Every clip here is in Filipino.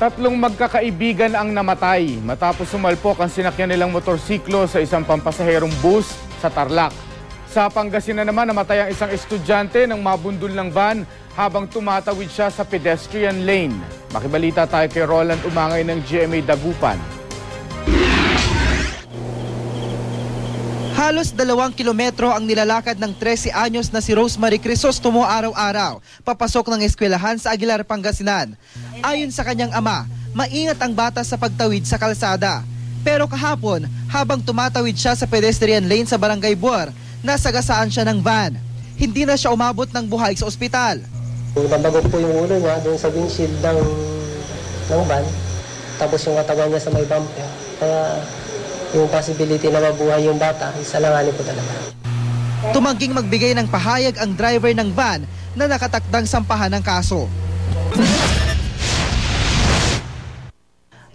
Tatlong magkakaibigan ang namatay matapos sumalpok ang sinakyan nilang motorsiklo sa isang pampasaherong bus sa Tarlac. Sa Pangasinan naman, namatay ang isang estudyante ng mabundol ng van habang tumatawid siya sa pedestrian lane. Makibalita tayo kay Roland Umangay ng GMA Dagupan. Halos 2 kilometro ang nilalakad ng 13 anyos na si Rosemary Crisostomo araw-araw, papasok ng eskwelahan sa Aguilar, Pangasinan. Ayon sa kanyang ama, maingat ang bata sa pagtawid sa kalsada. Pero kahapon, habang tumatawid siya sa pedestrian lane sa Barangay Buar, nasagasaan siya ng van. Hindi na siya umabot ng buhay sa ospital. Nabagok po yung ulo niya doon sa windshield ng van, tapos yung katawan niya sa may bumper. Kaya yung possibility na mabuhay yung bata, isalanganin po talaga. Tumangging magbigay ng pahayag ang driver ng van na nakatakdang sampahan ng kaso.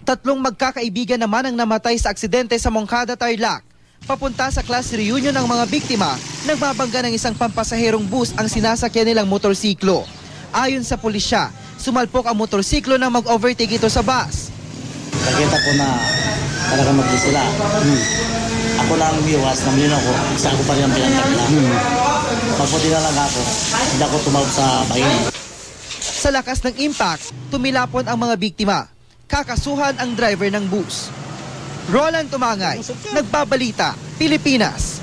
Tatlong magkakaibigan naman ang namatay sa aksidente sa Moncada, Tarlac. Papunta sa class reunion ng mga biktima, nagbabangga ng isang pampasaherong bus ang sinasakyan nilang motorsiklo. Ayon sa pulisya, sumalpok ang motorsiklo nang mag-overtake ito sa bus. Nakita ko na talaga mag-i sila. Ako lang umiwas, namilin ako, isa ako pa rin ang pinagkakla. Pagputi na lang ako, hindi ako tumawag sa bahin. Sa lakas ng impact, tumilapon ang mga biktima. Kakasuhan ang driver ng bus. Roland Umangay, Nagbabalita, Pilipinas.